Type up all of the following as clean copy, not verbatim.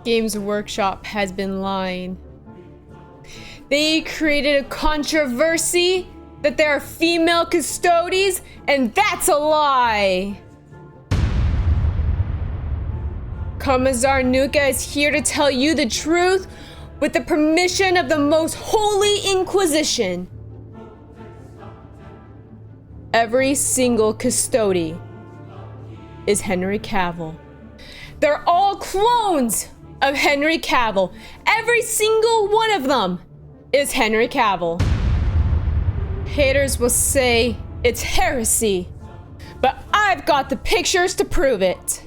Games Workshop has been lying. They created a controversy that there are female Custodes, and that's a lie. Commissar Nuka is here to tell you the truth with the permission of the most holy Inquisition. Every single Custode is Henry Cavill. They're all clones of Henry Cavill. Every single one of them is Henry Cavill. Haters will say it's heresy, but I've got the pictures to prove it.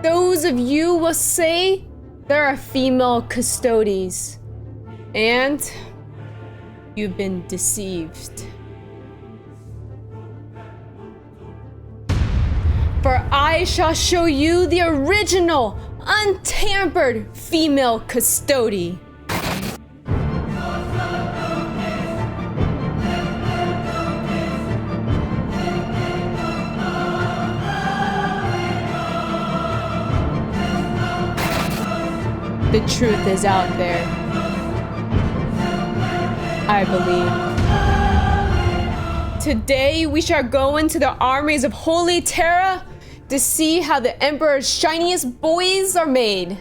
Those of you will say there are female Custodes, and you've been deceived. For I shall show you the original, untampered female Custode. The truth is out there, I believe. Today we shall go into the armies of Holy Terra to see how the Emperor's shiniest boys are made.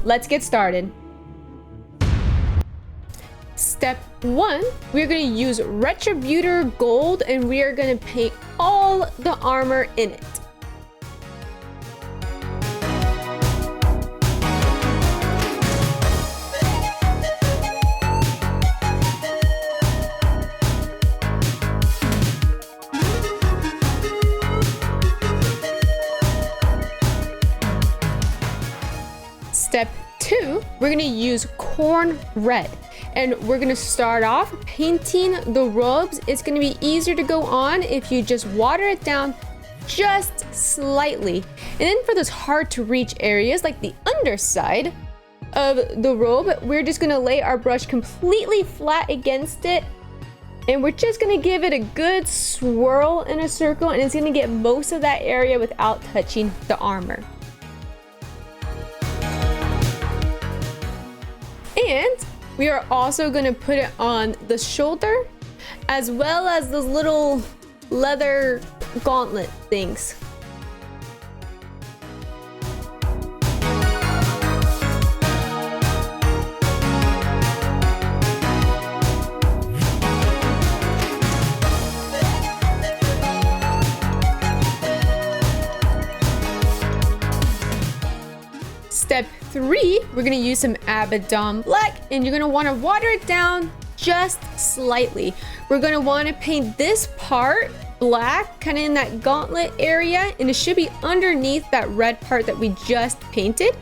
Let's get started. Step 1, we're going to use Retributor Gold and we are going to paint all the armor in it. Step 2, we're gonna use Corn Red, and we're gonna start off painting the robes. It's gonna be easier to go on if you just water it down just slightly. And then for those hard to reach areas like the underside of the robe, we're just gonna lay our brush completely flat against it, and we're just gonna give it a good swirl in a circle, and it's gonna get most of that area without touching the armor. And we are also going to put it on the shoulder, as well as those little leather gauntlet things. Step 3, we're gonna use some Abaddon Black, and you're gonna wanna water it down just slightly. We're gonna wanna paint this part black, kinda in that gauntlet area, and it should be underneath that red part that we just painted.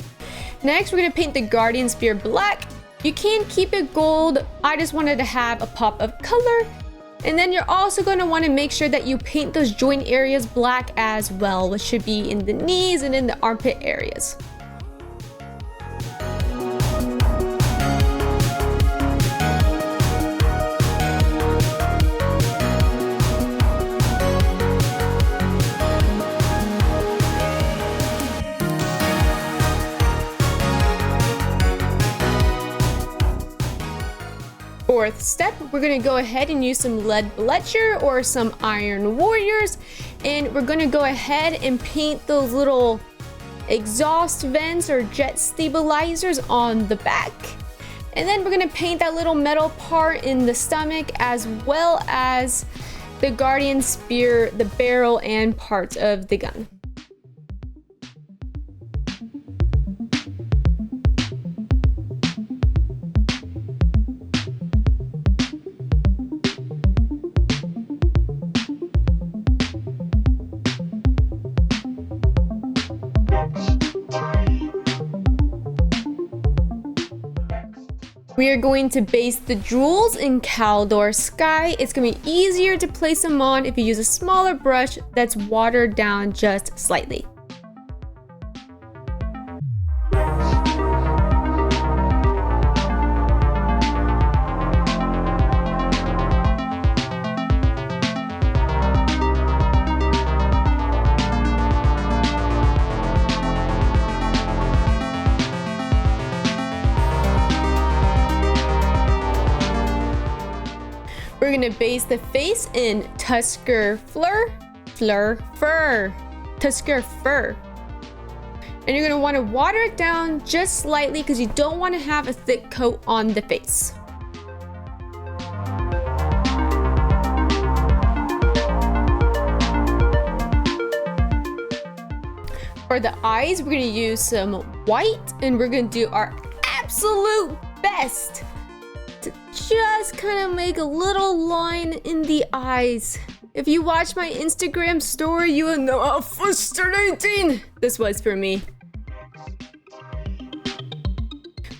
Next, we're gonna paint the Guardian Spear black. You can keep it gold. I just wanted to have a pop of color. And then you're also gonna wanna make sure that you paint those joint areas black as well, which should be in the knees and in the armpit areas. Fourth step, we're gonna go ahead and use some lead bletcher or some iron warriors, and we're gonna go ahead and paint those little exhaust vents or jet stabilizers on the back. And then we're gonna paint that little metal part in the stomach, as well as the Guardian Spear, the barrel, and parts of the gun. We are going to base the jewels in Caldor Sky. It's going to be easier to place them on if you use a smaller brush that's watered down just slightly. We're gonna base the face in Tusker Fur. And you're gonna wanna water it down just slightly because you don't wanna have a thick coat on the face. For the eyes, we're gonna use some white and we're gonna do our absolute best to just kind of make a little line in the eyes. If you watch my Instagram story, you will know how frustrating this was for me.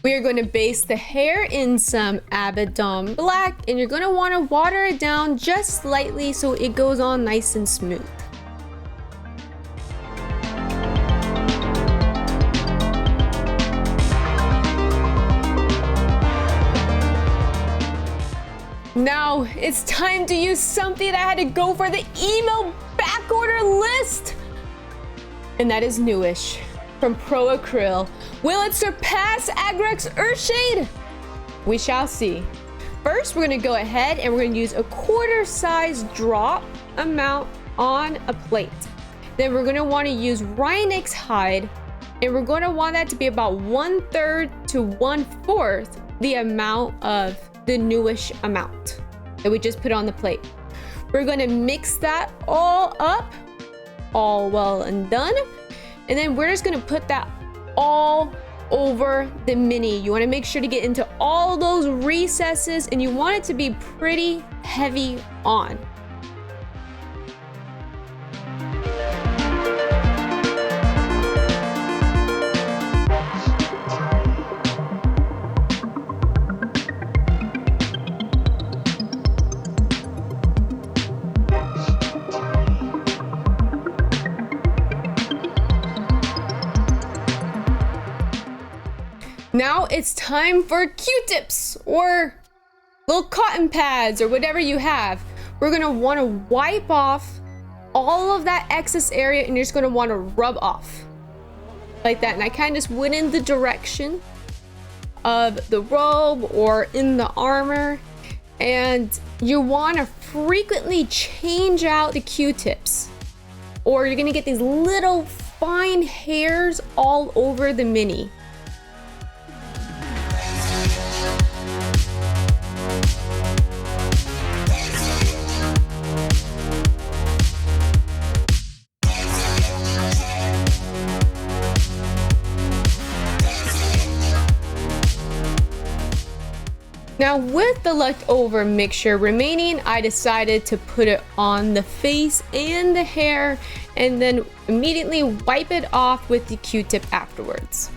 We are going to base the hair in some Abaddon black, and you're going to want to water it down just slightly so it goes on nice and smooth. Now it's time to use something that I had to go for the email backorder list, and that is NEWSH from Pro Acryl. Will it surpass Agrex's Earthshade? We shall see. First, we're gonna go ahead and we're gonna use a quarter size drop amount on a plate. Then we're gonna want to use Rhinox hide, and we're gonna want that to be about 1/3 to 1/4 the amount of the NEWSH amount that we just put on the plate. We're going to mix that all up, all well and done, and then we're just going to put that all over the mini. You want to make sure to get into all those recesses, and you want it to be pretty heavy on. Now it's time for Q-tips or little cotton pads or whatever you have. We're gonna wanna wipe off all of that excess area, and you're just gonna wanna rub off like that. And I kind of just went in the direction of the robe or in the armor. And you wanna frequently change out the Q-tips, or you're gonna get these little fine hairs all over the mini. Now with the leftover mixture remaining, I decided to put it on the face and the hair, and then immediately wipe it off with the Q-tip afterwards.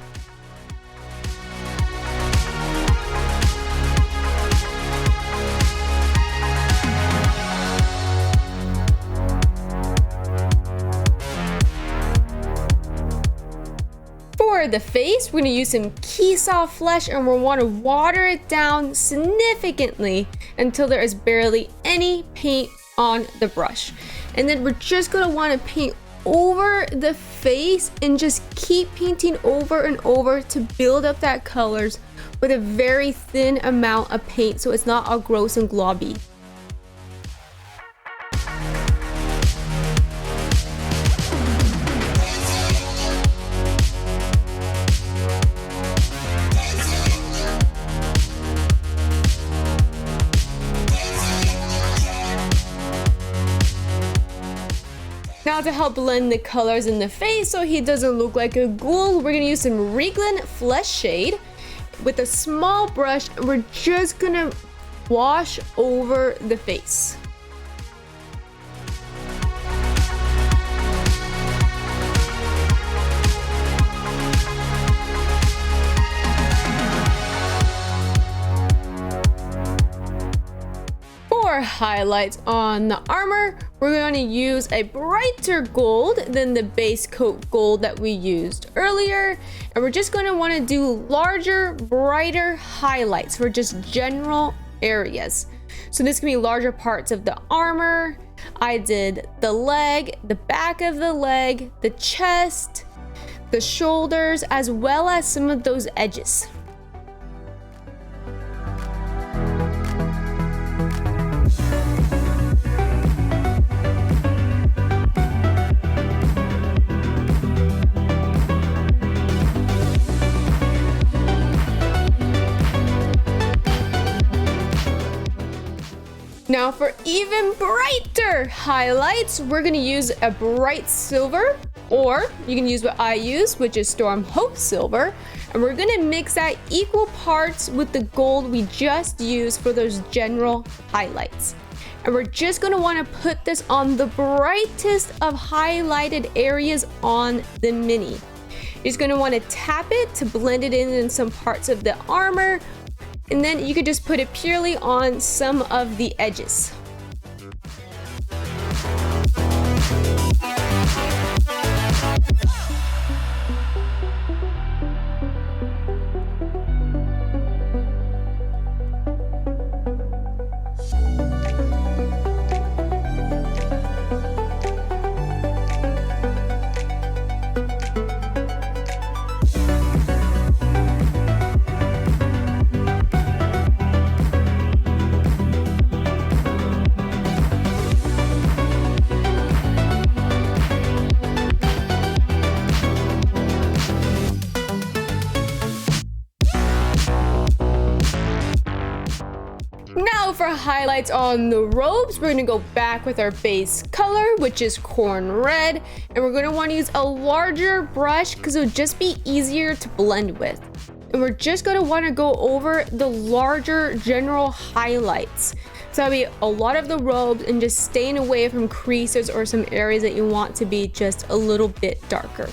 For the face, we're going to use some Keesaw flesh, and we'll want to water it down significantly until there is barely any paint on the brush. And then we're just going to want to paint over the face and just keep painting over and over to build up that colors with a very thin amount of paint so it's not all gross and globby. Now to help blend the colors in the face so he doesn't look like a ghoul, we're going to use some Reikland Fleshshade with a small brush, and we're just going to wash over the face. our highlights on the armor, we're going to use a brighter gold than the base coat gold that we used earlier. And we're just going to want to do larger, brighter highlights for just general areas. So this can be larger parts of the armor. I did the leg, the back of the leg, the chest, the shoulders, as well as some of those edges. Now for even brighter highlights, we're gonna use a bright silver, or you can use what I use, which is Storm Hope Silver. And we're gonna mix that equal parts with the gold we just used for those general highlights. And we're just gonna wanna put this on the brightest of highlighted areas on the mini. You're just gonna wanna tap it to blend it in some parts of the armor. And then you could just put it purely on some of the edges. Now for highlights on the robes, we're gonna go back with our base color, which is corn red, and we're gonna want to use a larger brush because it would just be easier to blend with. And we're just gonna want to go over the larger general highlights. So that'll be a lot of the robes and just staying away from creases or some areas that you want to be just a little bit darker.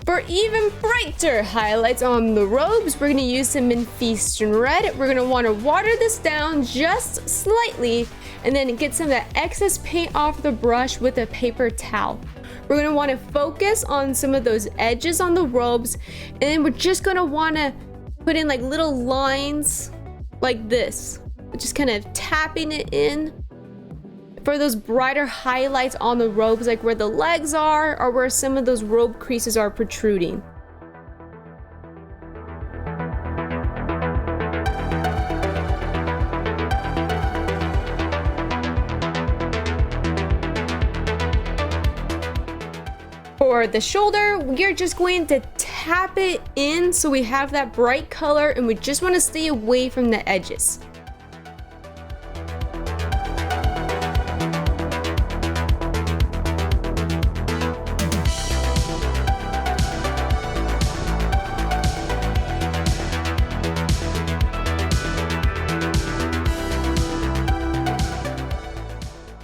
For even brighter highlights on the robes, we're going to use some Mephiston red. We're going to want to water this down just slightly and then get some of that excess paint off the brush with a paper towel. We're going to want to focus on some of those edges on the robes, and then we're just going to want to put in like little lines like this, just kind of tapping it in for those brighter highlights on the robes, like where the legs are or where some of those robe creases are protruding. For the shoulder, we're just going to tap it in so we have that bright color, and we just want to stay away from the edges.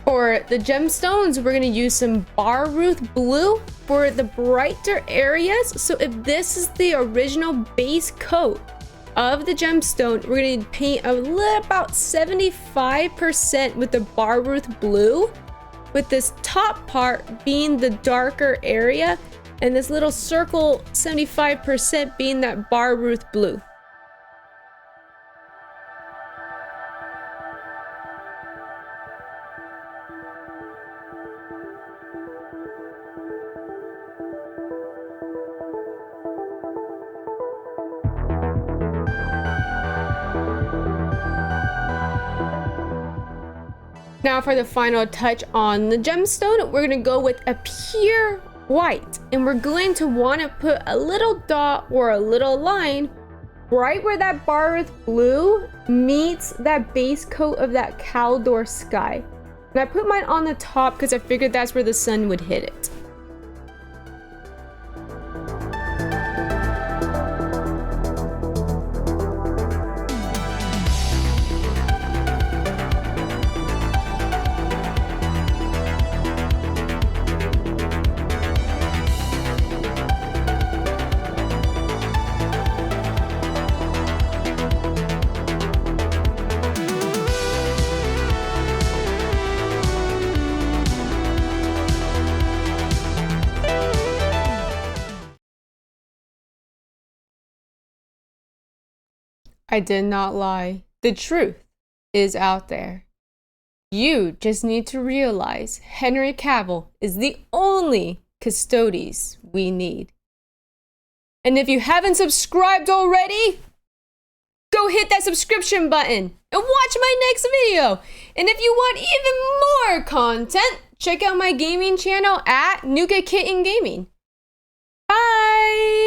For the gemstones, we're going to use some Baruth blue for the brighter areas. So if this is the original base coat of the gemstone, we're going to paint about 75% with the Baruth blue, with this top part being the darker area and this little circle 75% being that Baruth blue. Now for the final touch on the gemstone, we're gonna go with a pure white, and we're going to want to put a little dot or a little line right where that Baruth blue meets that base coat of that Caldor sky. And I put mine on the top because I figured that's where the sun would hit it. I did not lie. The truth is out there. You just need to realize Henry Cavill is the only Custodes we need. And if you haven't subscribed already, go hit that subscription button and watch my next video. And if you want even more content, check out my gaming channel at Nuka Kitten Gaming. Bye!